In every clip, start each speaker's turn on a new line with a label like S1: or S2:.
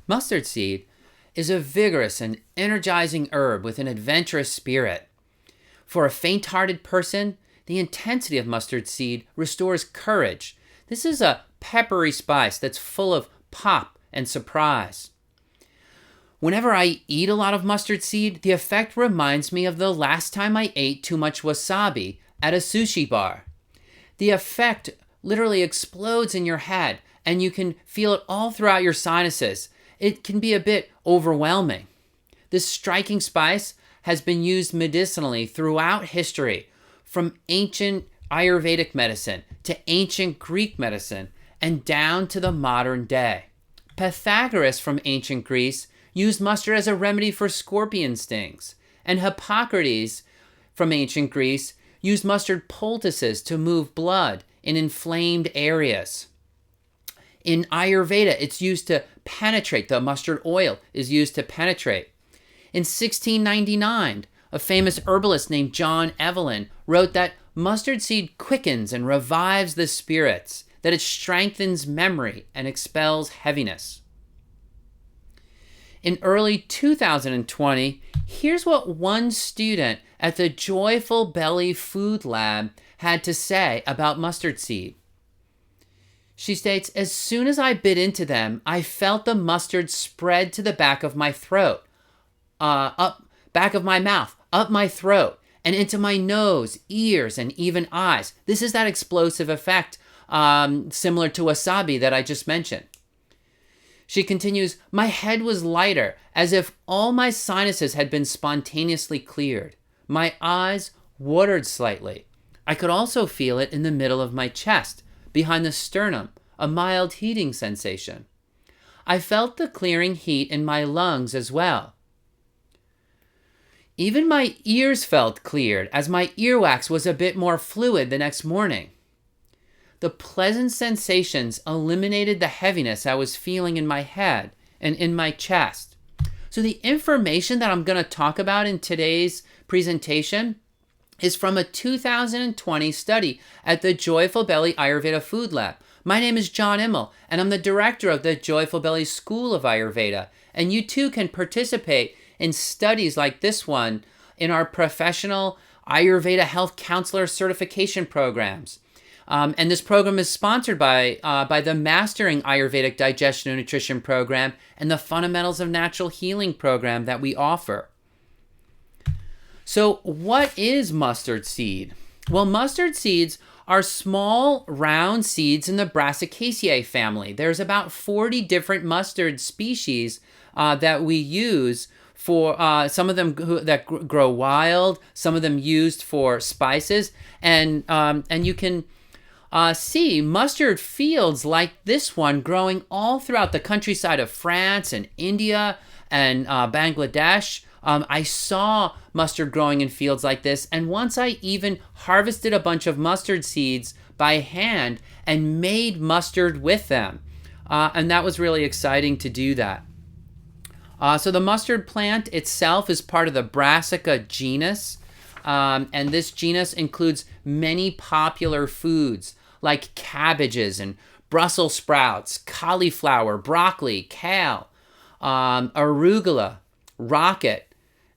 S1: Mustard seed is a vigorous and energizing herb with an adventurous spirit. For a faint-hearted person, the intensity of mustard seed restores courage. This is a peppery spice that's full of pop and surprise. Whenever I eat a lot of mustard seed, the effect reminds me of the last time I ate too much wasabi at a sushi bar. The effect literally explodes in your head, and you can feel it all throughout your sinuses. It can be a bit overwhelming. This striking spice has been used medicinally throughout history, from ancient Ayurvedic medicine to ancient Greek medicine and down to the modern day. Pythagoras from ancient Greece used mustard as a remedy for scorpion stings, and Hippocrates from ancient Greece used mustard poultices to move blood in inflamed areas. In Ayurveda, it's used to penetrate. The mustard oil is used to penetrate. In 1699, a famous herbalist named John Evelyn wrote that mustard seed quickens and revives the spirits, that it strengthens memory and expels heaviness. In early 2020, here's what one student at the Joyful Belly Food Lab had to say about mustard seed. She states, "As soon as I bit into them, I felt the mustard spread to the back of my throat, back of my mouth, up my throat, and into my nose, ears, and even eyes." This is that explosive effect, similar to wasabi that I just mentioned. She continues, "My head was lighter, as if all my sinuses had been spontaneously cleared. My eyes watered slightly. I could also feel it in the middle of my chest, behind the sternum, a mild heating sensation. I felt the clearing heat in my lungs as well. Even my ears felt cleared, as my earwax was a bit more fluid the next morning. The pleasant sensations eliminated the heaviness I was feeling in my head and in my chest." So the information that I'm going to talk about in today's presentation is from a 2020 study at the Joyful Belly Ayurveda Food Lab. My name is John Immel, and I'm the director of the Joyful Belly School of Ayurveda. And you too can participate in studies like this one in our professional Ayurveda health counselor certification programs. And this program is sponsored by the Mastering Ayurvedic Digestion and Nutrition program and the Fundamentals of Natural Healing program that we offer. So what is mustard seed? Well, mustard seeds are small, round seeds in the Brassicaceae family. There's about 40 different mustard species that we use for some of them that grow wild, some of them used for spices, and you can see mustard fields like this one growing all throughout the countryside of France and India and Bangladesh. I saw mustard growing in fields like this, and once I even harvested a bunch of mustard seeds by hand and made mustard with them. And that was really exciting to do that. So the mustard plant itself is part of the Brassica genus, and this genus includes many popular foods like cabbages and Brussels sprouts, cauliflower, broccoli, kale, arugula, rocket,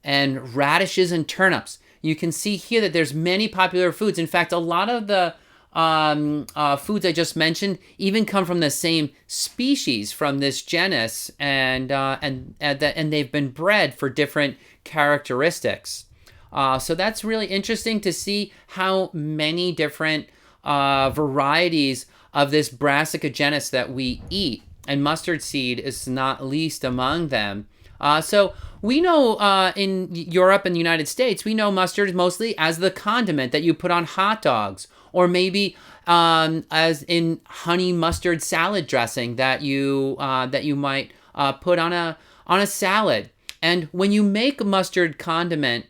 S1: and radishes and turnips. You can see here that there's many popular foods. In fact, a lot of the foods I just mentioned even come from the same species from this genus, and they've been bred for different characteristics. So that's really interesting to see how many different varieties of this Brassica genus that we eat, and mustard seed is not least among them. So we know in Europe and the United States, we know mustard mostly as the condiment that you put on hot dogs, or maybe as in honey mustard salad dressing that you might put on a salad. And when you make mustard condiment,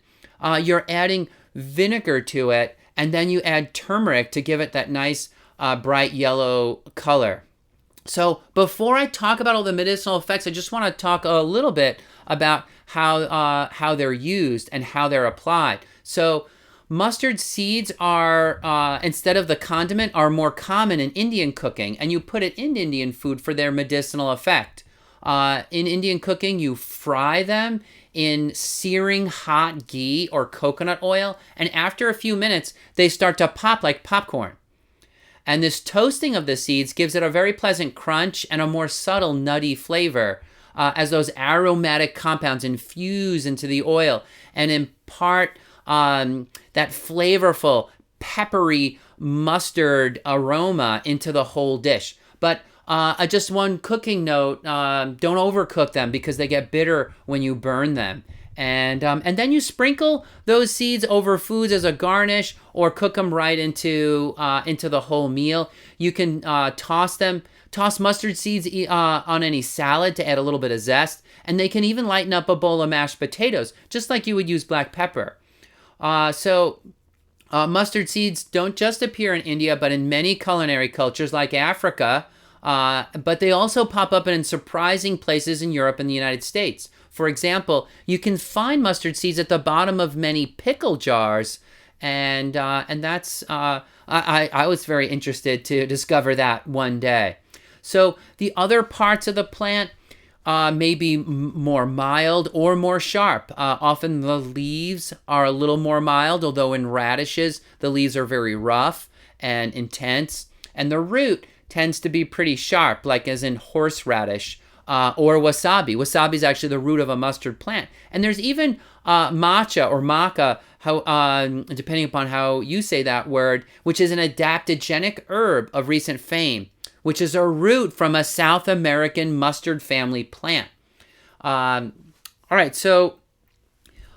S1: you're adding vinegar to it, and then you add turmeric to give it that nice bright yellow color. So before I talk about all the medicinal effects, I just want to talk a little bit about how they're used and how they're applied. So mustard seeds are, instead of the condiment, are more common in Indian cooking, and you put it in Indian food for their medicinal effect. In Indian cooking, you fry them in searing hot ghee or coconut oil, and after a few minutes, they start to pop like popcorn. And this toasting of the seeds gives it a very pleasant crunch and a more subtle nutty flavor as those aromatic compounds infuse into the oil and impart that flavorful, peppery mustard aroma into the whole dish. But just one cooking note, don't overcook them because they get bitter when you burn them. And then you sprinkle those seeds over foods as a garnish or cook them right into the whole meal. You can toss mustard seeds on any salad to add a little bit of zest. And they can even lighten up a bowl of mashed potatoes, just like you would use black pepper. Mustard seeds don't just appear in India, but in many culinary cultures like Africa. But they also pop up in surprising places in Europe and the United States. For example, you can find mustard seeds at the bottom of many pickle jars, and that's I was very interested to discover that one day. So the other parts of the plant may be more mild or more sharp. Often the leaves are a little more mild, although in radishes the leaves are very rough and intense, and the root tends to be pretty sharp, like as in horseradish or wasabi. Wasabi is actually the root of a mustard plant. And there's even matcha or maca, depending upon how you say that word, which is an adaptogenic herb of recent fame, which is a root from a South American mustard family plant. All right, so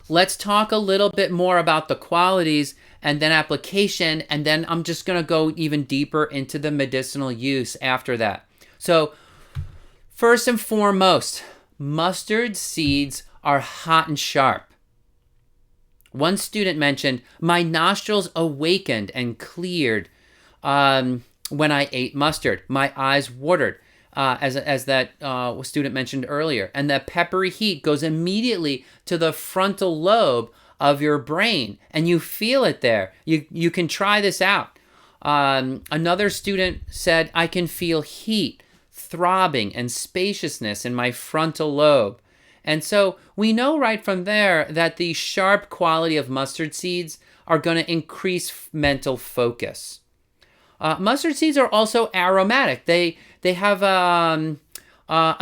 S1: let's talk a little bit more about the qualities and then application, and then I'm just going to go even deeper into the medicinal use after that. So first and foremost, mustard seeds are hot and sharp. One student mentioned, my nostrils awakened and cleared when I ate mustard. My eyes watered, as that student mentioned earlier. And the peppery heat goes immediately to the frontal lobe of your brain, and you feel it there. You can try this out. Another student said, I can feel heat, throbbing, and spaciousness in my frontal lobe. And so we know right from there that the sharp quality of mustard seeds are going to increase mental focus. Mustard seeds are also aromatic. They have a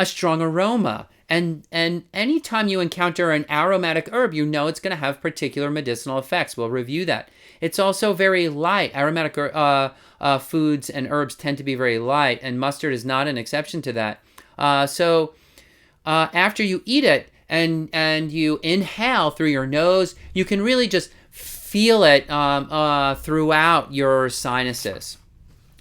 S1: strong aroma. And anytime you encounter an aromatic herb, you know it's going to have particular medicinal effects. We'll review that. It's also very light. Aromatic foods and herbs tend to be very light, and mustard is not an exception to that. So after you eat it and you inhale through your nose, you can really just feel it throughout your sinuses.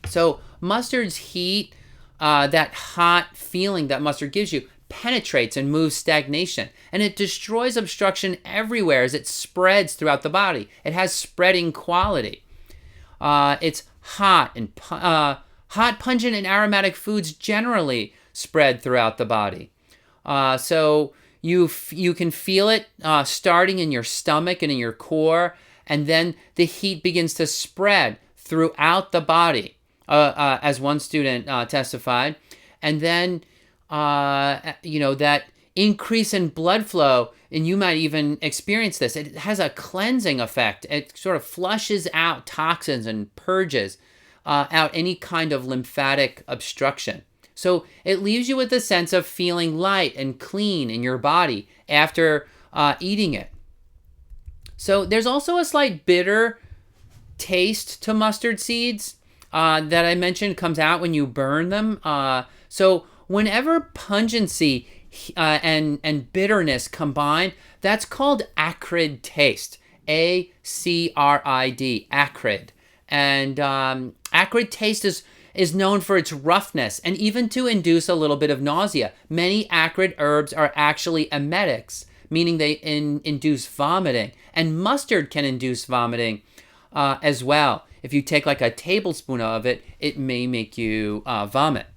S1: So mustard's heat, that hot feeling that mustard gives you, penetrates and moves stagnation, and it destroys obstruction everywhere as it spreads throughout the body. It has spreading quality. It's hot, and hot, pungent, and aromatic foods generally spread throughout the body. So you can feel it starting in your stomach and in your core, and then the heat begins to spread throughout the body, as one student testified, and then that increase in blood flow, and you might even experience this. It has a cleansing effect. It sort of flushes out toxins and purges out any kind of lymphatic obstruction. So it leaves you with a sense of feeling light and clean in your body after eating it. So there's also a slight bitter taste to mustard seeds that I mentioned comes out when you burn them. So whenever pungency and bitterness combine, that's called acrid taste. A-C-R-I-D, acrid. And acrid taste is known for its roughness and even to induce a little bit of nausea. Many acrid herbs are actually emetics, meaning they induce vomiting. And mustard can induce vomiting as well. If you take like a tablespoon of it, it may make you vomit.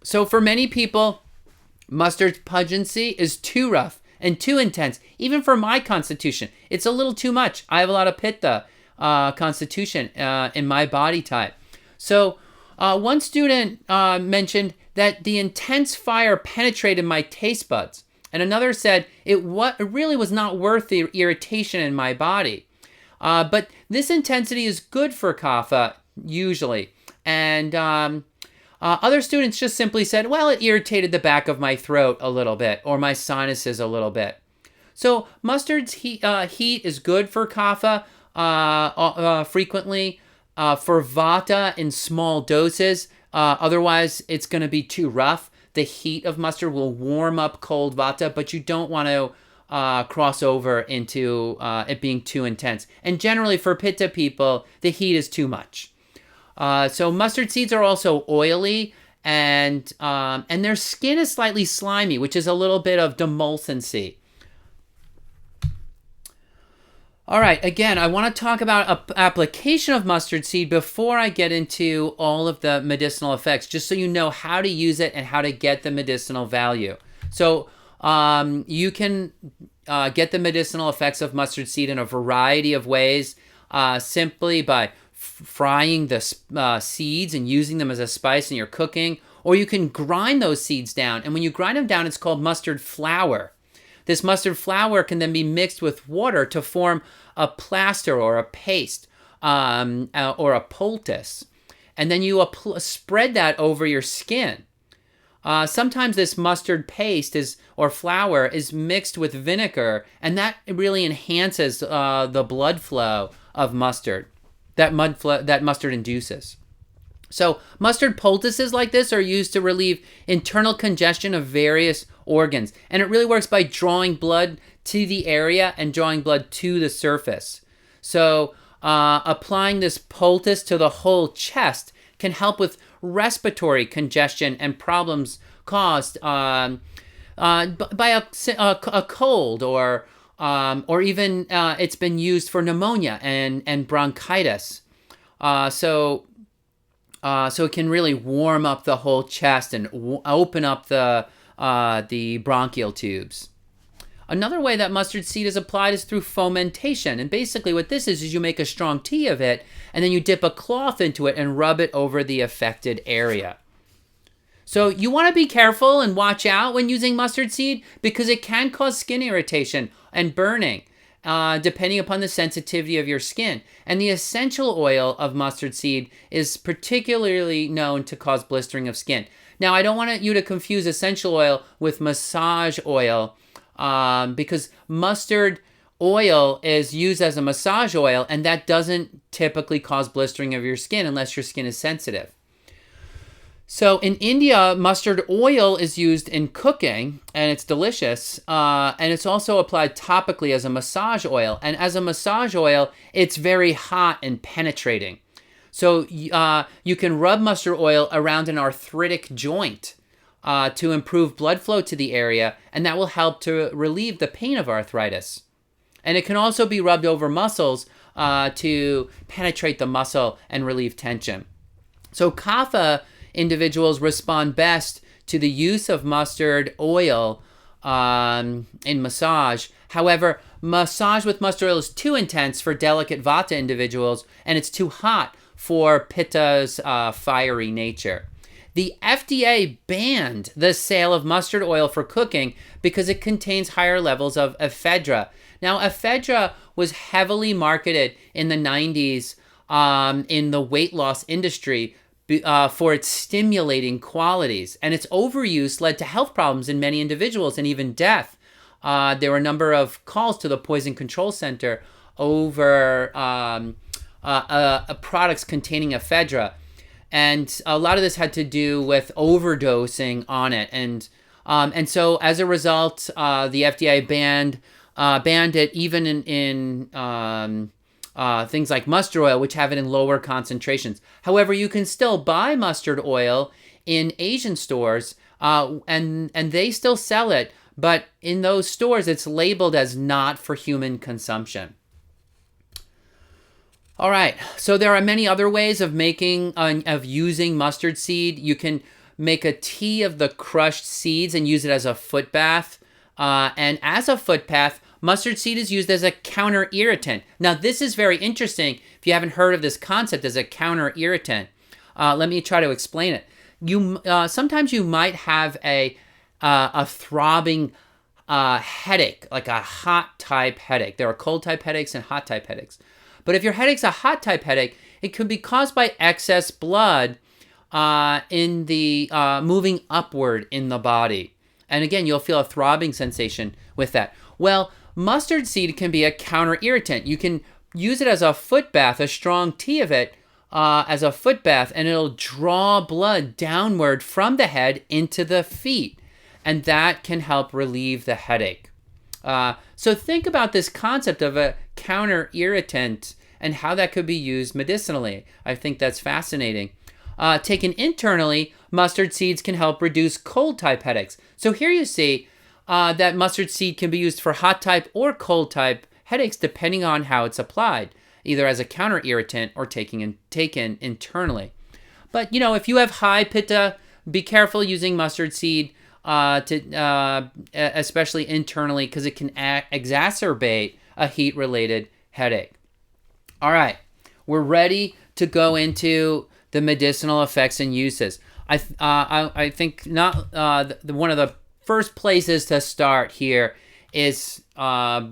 S1: So for many people, mustard's pungency is too rough and too intense. Even for my constitution, it's a little too much. I have a lot of pitta constitution in my body type. So One student mentioned that the intense fire penetrated my taste buds. And another said it really was not worth the irritation in my body. But this intensity is good for kapha, usually. And other students just simply said, well, it irritated the back of my throat a little bit, or my sinuses a little bit. So mustard's heat is good for kapha frequently, for vata in small doses. Otherwise, it's going to be too rough. The heat of mustard will warm up cold vata, but you don't want to cross over into it being too intense. And generally for pitta people, the heat is too much. So mustard seeds are also oily, and their skin is slightly slimy, which is a little bit of demulcency. All right, again, I want to talk about application of mustard seed before I get into all of the medicinal effects, just so you know how to use it and how to get the medicinal value. So you can get the medicinal effects of mustard seed in a variety of ways, simply by frying the seeds and using them as a spice in your cooking, or you can grind those seeds down. And when you grind them down, it's called mustard flour. This mustard flour can then be mixed with water to form a plaster or a paste, or a poultice. And then you spread that over your skin. Sometimes this mustard paste or flour is mixed with vinegar, and that really enhances the blood flow of mustard that mustard induces. So mustard poultices like this are used to relieve internal congestion of various organs. And it really works by drawing blood to the area and drawing blood to the surface. So applying this poultice to the whole chest can help with respiratory congestion and problems caused by a cold, or even it's been used for pneumonia and bronchitis. So it can really warm up the whole chest and open up the bronchial tubes. Another way that mustard seed is applied is through fomentation. And basically what this is you make a strong tea of it, and then you dip a cloth into it and rub it over the affected area. So you want to be careful and watch out when using mustard seed, because it can cause skin irritation and burning, depending upon the sensitivity of your skin. And the essential oil of mustard seed is particularly known to cause blistering of skin. Now, I don't want you to confuse essential oil with massage oil, because mustard oil is used as a massage oil, and that doesn't typically cause blistering of your skin unless your skin is sensitive. So in India, mustard oil is used in cooking, and it's delicious. And it's also applied topically as a massage oil. And as a massage oil, it's very hot and penetrating. So you can rub mustard oil around an arthritic joint to improve blood flow to the area, and that will help to relieve the pain of arthritis. And it can also be rubbed over muscles to penetrate the muscle and relieve tension. So kapha individuals respond best to the use of mustard oil in massage. However, massage with mustard oil is too intense for delicate vata individuals, and it's too hot for pitta's fiery nature. The FDA banned the sale of mustard oil for cooking because it contains higher levels of ephedra. Now, ephedra was heavily marketed in the 90s in the weight loss industry for its stimulating qualities, and its overuse led to health problems in many individuals and even death. There were a number of calls to the Poison Control Center over products containing ephedra, and a lot of this had to do with overdosing on it, and so as a result, the FDA banned it even in things like mustard oil, which have it in lower concentrations. However, you can still buy mustard oil in Asian stores, and they still sell it, but in those stores, it's labeled as not for human consumption. All right, so there are many other ways of using mustard seed. You can make a tea of the crushed seeds and use it as a foot bath. And as a foot bath, mustard seed is used as a counter irritant. Now, this is very interesting if you haven't heard of this concept as a counter irritant. Let me try to explain it. Sometimes you might have a throbbing headache, like a hot type headache. There are cold type headaches and hot type headaches. But if your headache's a hot type headache, it could be caused by excess blood in the moving upward in the body. And again, you'll feel a throbbing sensation with that. Well, mustard seed can be a counter irritant. You can use it as a foot bath, a strong tea of it as a foot bath, and it'll draw blood downward from the head into the feet. And that can help relieve the headache. So think about this concept of a counter irritant and how that could be used medicinally. I think that's fascinating. Taken internally, mustard seeds can help reduce cold type headaches. So here you see that mustard seed can be used for hot type or cold type headaches depending on how it's applied, either as a counter irritant or taken internally. But if you have high pitta, be careful using mustard seed especially internally, because it can exacerbate a heat-related headache. All right, we're ready to go into the medicinal effects and uses. I think one of the first places to start here is by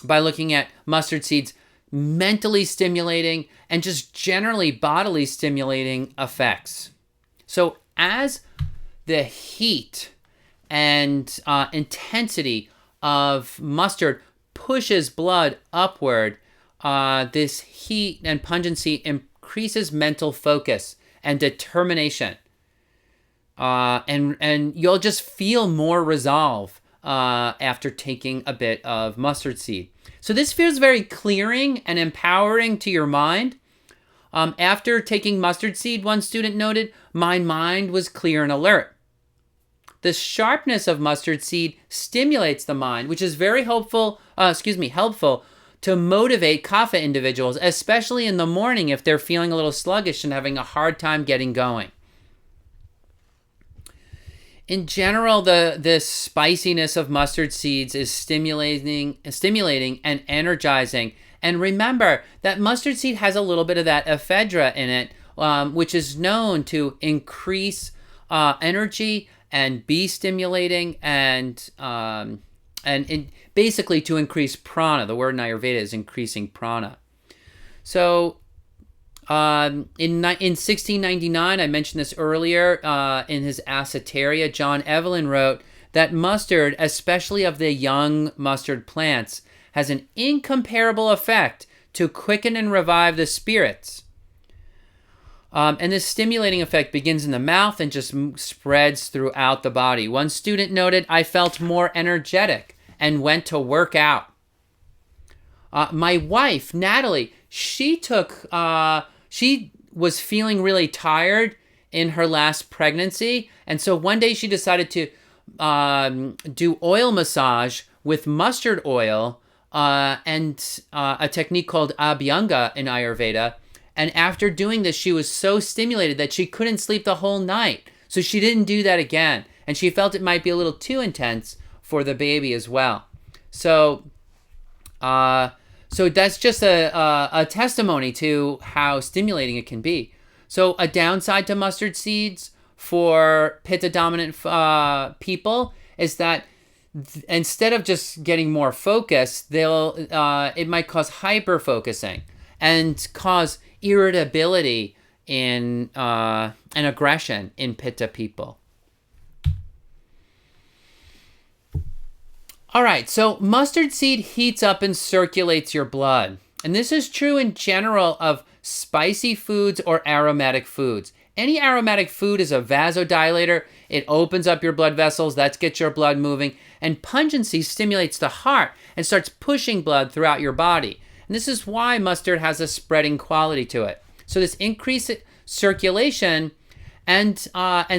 S1: looking at mustard seeds' mentally stimulating and just generally bodily stimulating effects. So as the heat and intensity of mustard pushes blood upward, this heat and pungency increases mental focus and determination. And you'll just feel more resolve after taking a bit of mustard seed. So this feels very clearing and empowering to your mind. After taking mustard seed, one student noted, my mind was clear and alert. The sharpness of mustard seed stimulates the mind, which is very helpful to motivate kapha individuals, especially in the morning if they're feeling a little sluggish and having a hard time getting going. In general, the spiciness of mustard seeds is stimulating and energizing. And remember that mustard seed has a little bit of that ephedra in it, which is known to increase energy and be stimulating and basically to increase prana. The word in Ayurveda is increasing prana. So in 1699, I mentioned this earlier, in his Assateria, John Evelyn wrote that mustard, especially of the young mustard plants, has an incomparable effect to quicken and revive the spirits. And this stimulating effect begins in the mouth and just spreads throughout the body. One student noted, I felt more energetic and went to work out. My wife, Natalie, she was feeling really tired in her last pregnancy. And so one day she decided to do oil massage with mustard oil and a technique called Abhyanga in Ayurveda. And after doing this, she was so stimulated that she couldn't sleep the whole night. So she didn't do that again. And she felt it might be a little too intense for the baby as well. So that's just a testimony to how stimulating it can be. So a downside to mustard seeds for pitta-dominant people is that instead of just getting more focus, it might cause hyper-focusing and cause irritability and aggression in pitta people. All right, so mustard seed heats up and circulates your blood. And this is true in general of spicy foods or aromatic foods. Any aromatic food is a vasodilator. It opens up your blood vessels. That gets your blood moving. And pungency stimulates the heart and starts pushing blood throughout your body. And this is why mustard has a spreading quality to it. So this increased circulation and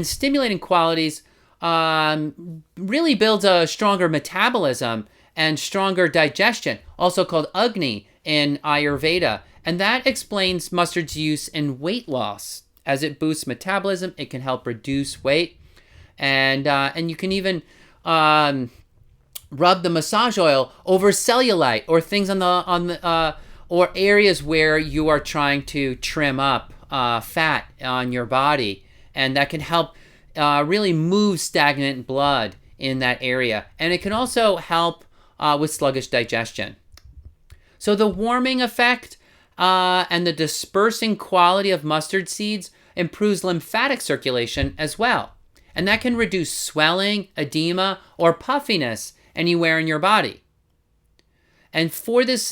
S1: stimulating qualities really builds a stronger metabolism and stronger digestion, also called Agni in Ayurveda. And that explains mustard's use in weight loss. As it boosts metabolism, it can help reduce weight. And you can even rub the massage oil over cellulite or things or areas where you are trying to trim up fat on your body, and that can help really move stagnant blood in that area. And it can also help with sluggish digestion. So the warming effect and the dispersing quality of mustard seeds improves lymphatic circulation as well. And that can reduce swelling, edema, or puffiness anywhere in your body. And for this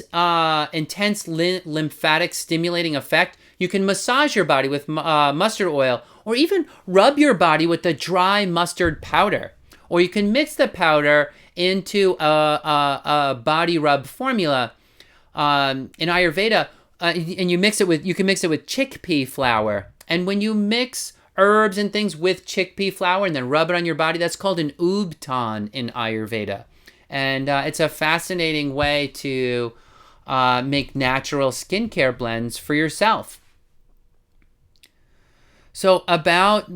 S1: intense lymphatic stimulating effect, you can massage your body with mustard oil, or even rub your body with the dry mustard powder. Or you can mix the powder into a body rub formula in Ayurveda, and you can mix it with chickpea flour. And when you mix herbs and things with chickpea flour and then rub it on your body, that's called an ubtan in Ayurveda. And it's a fascinating way to make natural skincare blends for yourself. So about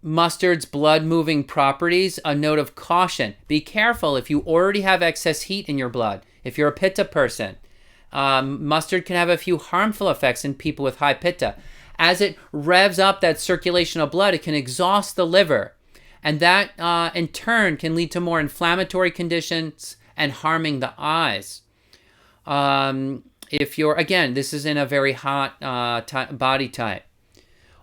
S1: mustard's blood-moving properties, a note of caution. Be careful if you already have excess heat in your blood. If you're a pitta person, mustard can have a few harmful effects in people with high pitta. As it revs up that circulation of blood, it can exhaust the liver. And that, in turn, can lead to more inflammatory conditions and harming the eyes. If you're, again, this is in a very hot body type.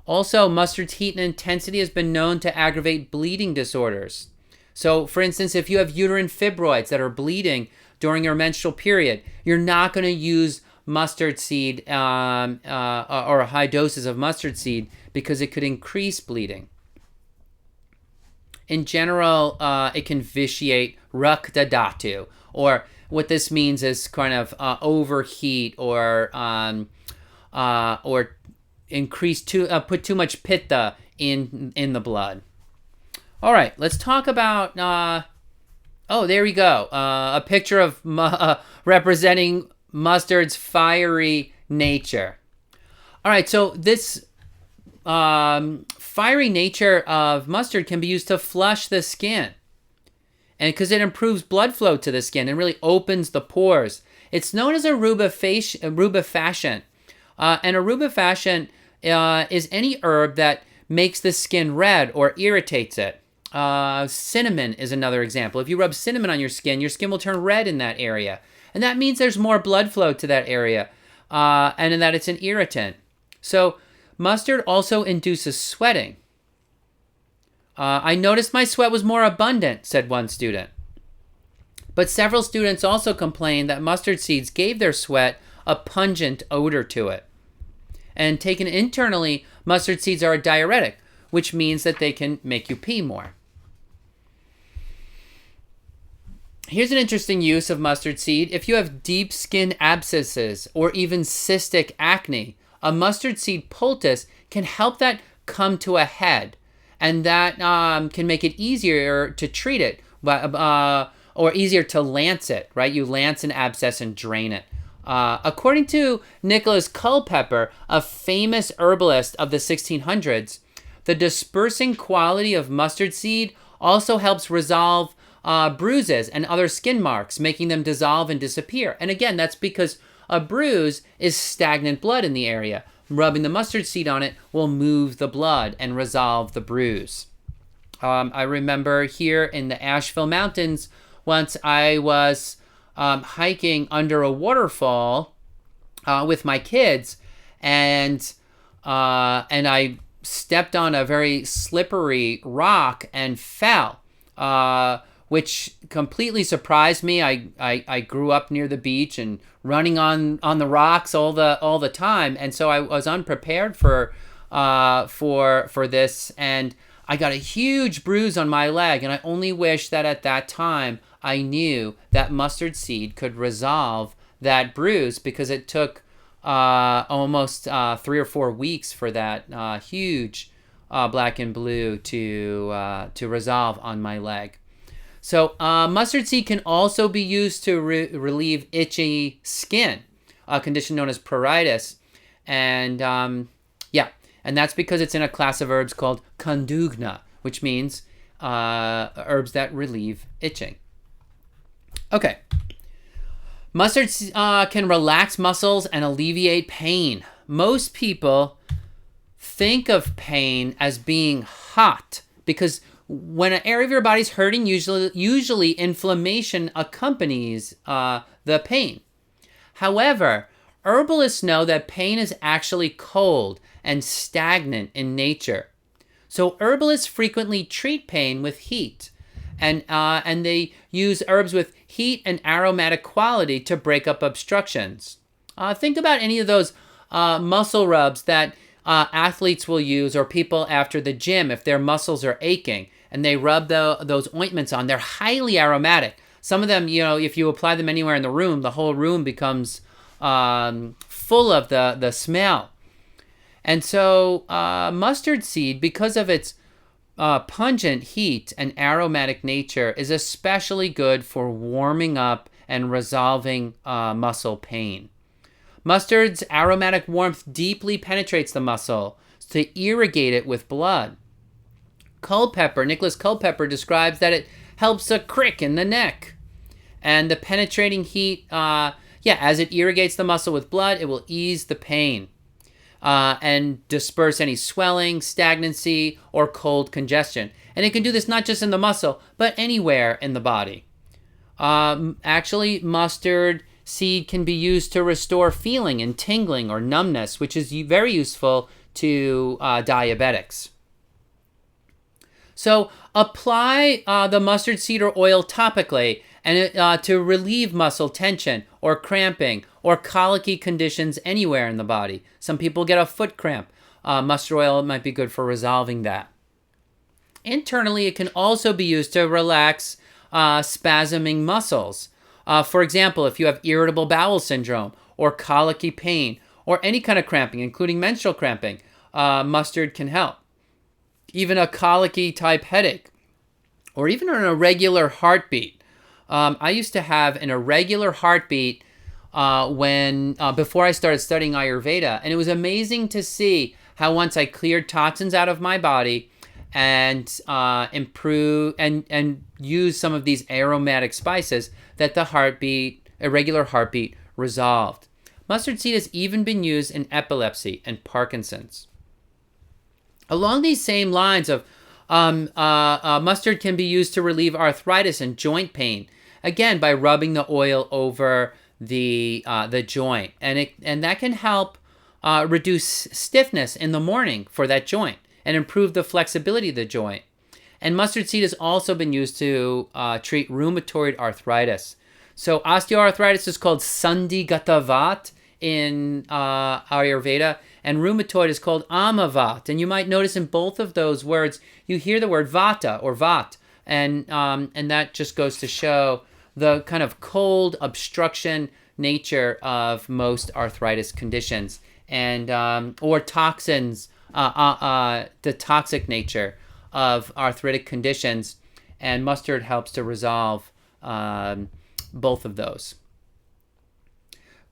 S1: Also, mustard's heat and intensity has been known to aggravate bleeding disorders. So, for instance, if you have uterine fibroids that are bleeding during your menstrual period, you're not going to use mustard seed or high doses of mustard seed because it could increase bleeding. In general, it can vitiate rakta dhatu, or what this means is kind of overheat or increase put too much pitta in the blood. All right, let's talk about. There we go. A picture of representing mustard's fiery nature. All right, so this fiery nature of mustard can be used to flush the skin, and because it improves blood flow to the skin and really opens the pores. It's known as a rubefacient, and a rubefacient is any herb that makes the skin red or irritates it. Cinnamon is another example. If you rub cinnamon on your skin will turn red in that area. And that means there's more blood flow to that area, and in that it's an irritant. So mustard also induces sweating. I noticed my sweat was more abundant, said one student. But several students also complained that mustard seeds gave their sweat a pungent odor to it. And taken internally, mustard seeds are a diuretic, which means that they can make you pee more. Here's an interesting use of mustard seed. If you have deep skin abscesses or even cystic acne, a mustard seed poultice can help that come to a head. And that can make it easier to treat it, or easier to lance it, right? You lance an abscess and drain it. According to Nicholas Culpeper, a famous herbalist of the 1600s, the dispersing quality of mustard seed also helps resolve bruises and other skin marks, making them dissolve and disappear. And again, that's because a bruise is stagnant blood in the area. Rubbing the mustard seed on it will move the blood and resolve the bruise. I remember here in the Asheville Mountains, once I was hiking under a waterfall with my kids, and I stepped on a very slippery rock and fell, which completely surprised me. I grew up near the beach and running on the rocks all the time, and so I was unprepared for this, and I got a huge bruise on my leg, and I only wish that at that time I knew that mustard seed could resolve that bruise, because it took almost 3 or 4 weeks for that huge black and blue to resolve on my leg. So mustard seed can also be used to relieve itchy skin, a condition known as pruritus. And and that's because it's in a class of herbs called kandugna, which means herbs that relieve itching. Okay. Mustard can relax muscles and alleviate pain. most people think of pain as being hot because when an area of your body's hurting, usually inflammation accompanies the pain. However, herbalists know that pain is actually cold and stagnant in nature. So herbalists frequently treat pain with heat, and they use herbs with heat and aromatic quality to break up obstructions. Think about any of those muscle rubs that athletes will use, or people after the gym if their muscles are aching and they rub those ointments on. They're highly aromatic. Some of them, if you apply them anywhere in the room, the whole room becomes full of the smell. And so mustard seed, because of its pungent heat and aromatic nature, is especially good for warming up and resolving muscle pain. Mustard's aromatic warmth deeply penetrates the muscle to irrigate it with blood. Nicholas Culpeper describes that it helps a crick in the neck. And the penetrating heat, as it irrigates the muscle with blood, it will ease the pain and disperse any swelling, stagnancy, or cold congestion. And it can do this not just in the muscle, but anywhere in the body. Actually, mustard seed can be used to restore feeling and tingling or numbness, which is very useful to diabetics. So apply the mustard seed or oil topically and to relieve muscle tension or cramping or colicky conditions anywhere in the body. Some people get a foot cramp. Mustard oil might be good for resolving that. Internally, it can also be used to relax spasming muscles. For example, if you have irritable bowel syndrome or colicky pain or any kind of cramping, including menstrual cramping, mustard can help. Even a colicky type headache, or even an irregular heartbeat. I used to have an irregular heartbeat before I started studying Ayurveda, and it was amazing to see how once I cleared toxins out of my body and improve and use some of these aromatic spices, that the irregular heartbeat resolved. Mustard seed has even been used in epilepsy and Parkinson's. Along these same lines of mustard can be used to relieve arthritis and joint pain, again by rubbing the oil over the joint, and that can help reduce stiffness in the morning for that joint and improve the flexibility of the joint. And mustard seed has also been used to treat rheumatoid arthritis. So osteoarthritis is called Sandhi-Gata in Ayurveda, and rheumatoid is called Amavat. And you might notice in both of those words, you hear the word Vata or Vat, and that just goes to show the kind of cold obstruction nature of most arthritis conditions, and or toxins, the toxic nature of arthritic conditions, and mustard helps to resolve both of those.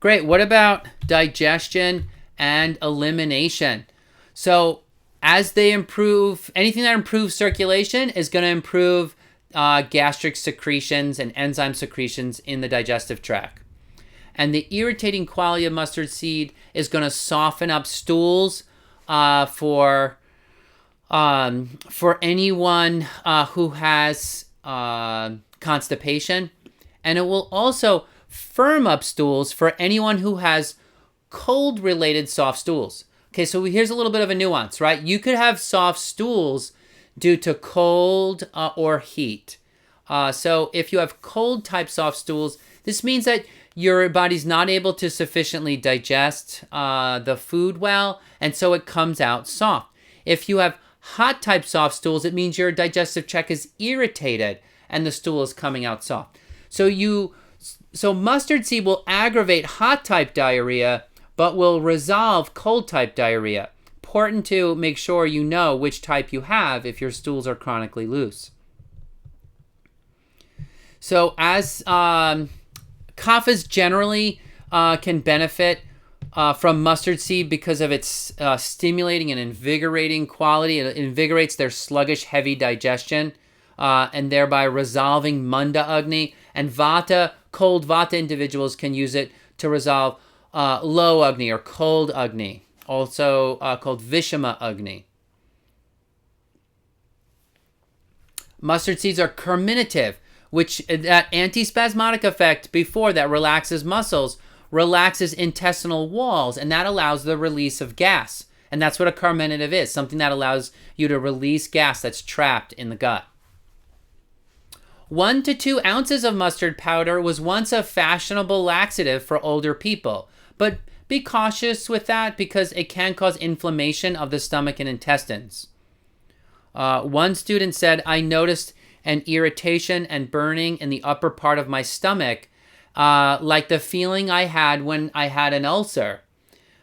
S1: Great. What about digestion and elimination? So as they improve, anything that improves circulation is going to improve gastric secretions and enzyme secretions in the digestive tract. And the irritating quality of mustard seed is going to soften up stools for anyone who has constipation. And it will also firm up stools for anyone who has cold-related soft stools. Okay, so here's a little bit of a nuance, right? You could have soft stools due to cold or heat. So if you have cold-type soft stools, this means that your body's not able to sufficiently digest the food well, and so it comes out soft. If you have hot-type soft stools, it means your digestive tract is irritated and the stool is coming out soft. So mustard seed will aggravate hot-type diarrhea, but will resolve cold-type diarrhea. Important to make sure you know which type you have if your stools are chronically loose. So as kaphas generally can benefit from mustard seed because of its stimulating and invigorating quality. It invigorates their sluggish, heavy digestion, and thereby resolving Manda Agni. And Vata, cold Vata individuals can use it to resolve low Agni or cold Agni. also called Vishama Agni. Mustard seeds are carminative, which that antispasmodic effect before that relaxes muscles, relaxes intestinal walls, and that allows the release of gas. And that's what a carminative is, something that allows you to release gas that's trapped in the gut. 1 to 2 ounces of mustard powder was once a fashionable laxative for older people, but be cautious with that because it can cause inflammation of the stomach and intestines. One student said, I noticed an irritation and burning in the upper part of my stomach, like the feeling I had when I had an ulcer,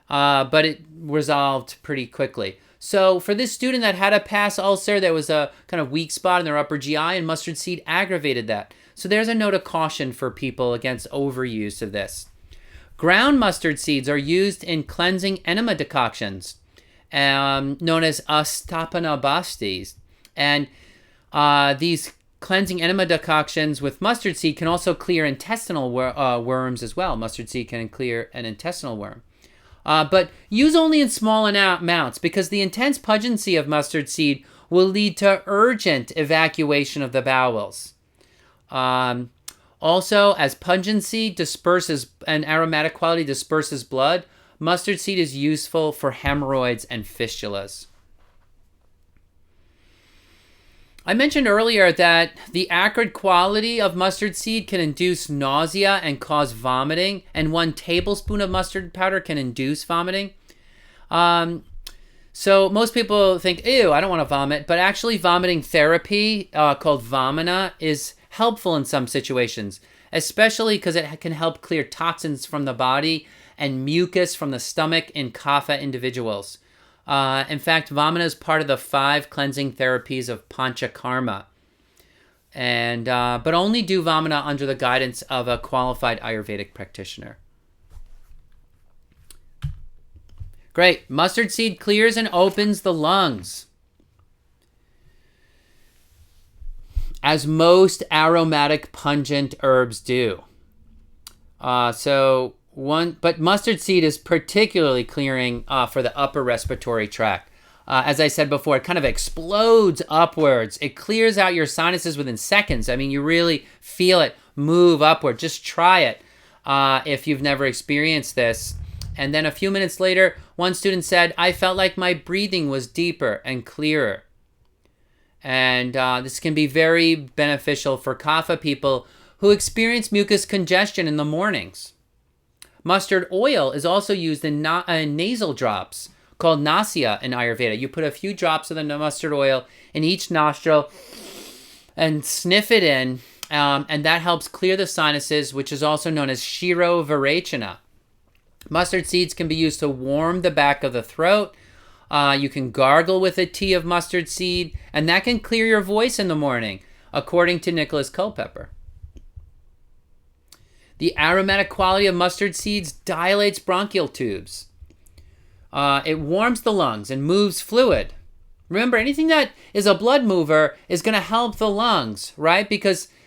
S1: but it resolved pretty quickly. So for this student that had a past ulcer, there was a kind of weak spot in their upper GI, and mustard seed aggravated that. So there's a note of caution for people against overuse of this. Ground mustard seeds are used in cleansing enema decoctions, known as astapanabastis. And these cleansing enema decoctions with mustard seed can also clear intestinal worms as well. Mustard seed can clear an intestinal worm. But use only in small amounts because the intense pungency of mustard seed will lead to urgent evacuation of the bowels. Also, as pungency disperses and aromatic quality disperses blood, mustard seed is useful for hemorrhoids and fistulas. I mentioned earlier that the acrid quality of mustard seed can induce nausea and cause vomiting, and 1 tablespoon of mustard powder can induce vomiting. So most people think, ew, I don't want to vomit, but actually vomiting therapy called Vamana is helpful in some situations, especially because it can help clear toxins from the body and mucus from the stomach in Kapha individuals. In fact, Vamana is part of the 5 cleansing therapies of Panchakarma. And but only do Vamana under the guidance of a qualified Ayurvedic practitioner. Great. Mustard seed clears and opens the lungs, as most aromatic pungent herbs do. But mustard seed is particularly clearing for the upper respiratory tract. As I said before, it kind of explodes upwards. It clears out your sinuses within seconds. I mean, you really feel it move upward. Just try it if you've never experienced this. And then a few minutes later, one student said, I felt like my breathing was deeper and clearer. And this can be very beneficial for Kapha people who experience mucus congestion in the mornings. Mustard oil is also used in nasal drops called nasya in Ayurveda. You put a few drops of the mustard oil in each nostril and sniff it in, and that helps clear the sinuses, which is also known as Shiro Virachana. Mustard seeds can be used to warm the back of the throat. You can gargle with a tea of mustard seed, and that can clear your voice in the morning, according to Nicholas Culpepper. The aromatic quality of mustard seeds dilates bronchial tubes. It warms the lungs and moves fluid. Remember, anything that is a blood mover is going to help the lungs, right?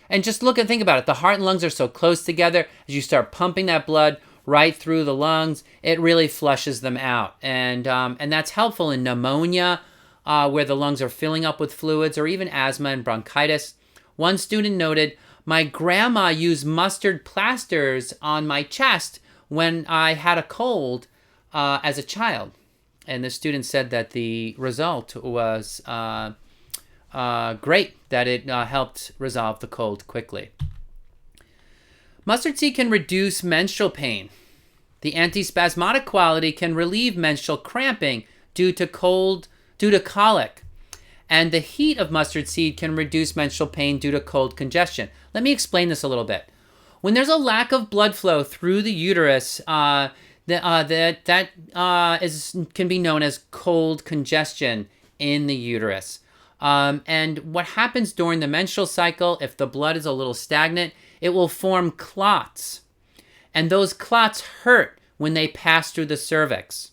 S1: And just think about it. The heart and lungs are so close together. As you start pumping that blood right through the lungs, it really flushes them out. And that's helpful in pneumonia, where the lungs are filling up with fluids, or even asthma and bronchitis. One student noted, my grandma used mustard plasters on my chest when I had a cold as a child. And the student said that the result was great, that it helped resolve the cold quickly. Mustard seed can reduce menstrual pain. The antispasmodic quality can relieve menstrual cramping due to colic. And the heat of mustard seed can reduce menstrual pain due to cold congestion. Let me explain this a little bit. When there's a lack of blood flow through the uterus, can be known as cold congestion in the uterus. And what happens during the menstrual cycle, if the blood is a little stagnant, it will form clots. And those clots hurt when they pass through the cervix.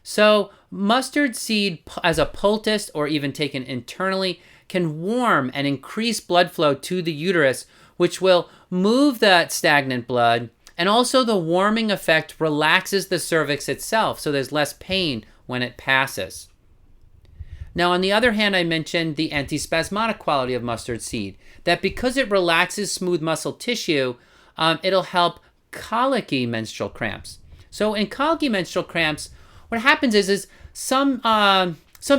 S1: So mustard seed as a poultice, or even taken internally, can warm and increase blood flow to the uterus, which will move that stagnant blood And also the warming effect relaxes the cervix itself, so there's less pain when it passes. Now, on the other hand, I mentioned the antispasmodic quality of mustard seed, that because it relaxes smooth muscle tissue, it'll help colicky menstrual cramps. So in colicky menstrual cramps, what happens is some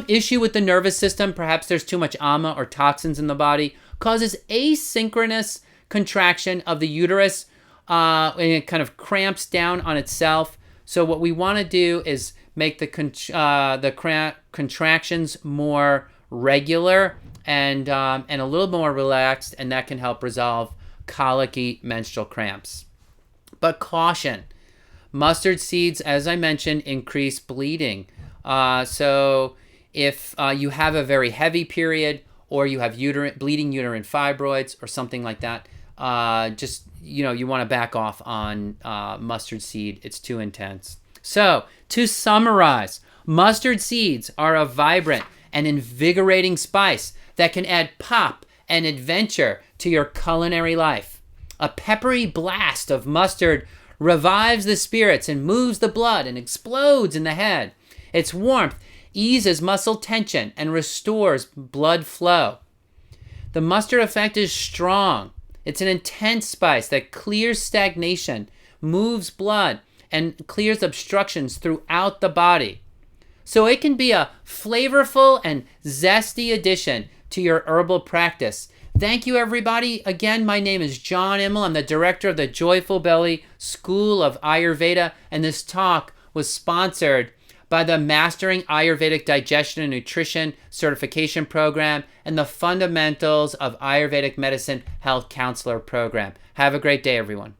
S1: issue with the nervous system, perhaps there's too much ama or toxins in the body, causes asynchronous contraction of the uterus, and it kind of cramps down on itself. So what we want to do is make the contractions more regular and a little more relaxed, and that can help resolve colicky menstrual cramps. But caution, mustard seeds, as I mentioned, increase bleeding. So if you have a very heavy period, or you have bleeding uterine fibroids or something like that, you want to back off on mustard seed. It's too intense. So to summarize, mustard seeds are a vibrant and invigorating spice that can add pop and adventure to your culinary life. A peppery blast of mustard revives the spirits and moves the blood and explodes in the head. Its warmth eases muscle tension and restores blood flow. The mustard effect is strong. It's an intense spice that clears stagnation, moves blood, and clears obstructions throughout the body. So it can be a flavorful and zesty addition to your herbal practice. Thank you, everybody. Again, my name is John Immel. I'm the director of the Joyful Belly School of Ayurveda, and this talk was sponsored by the Mastering Ayurvedic Digestion and Nutrition Certification Program and the Fundamentals of Ayurvedic Medicine Health Counselor Program. Have a great day, everyone.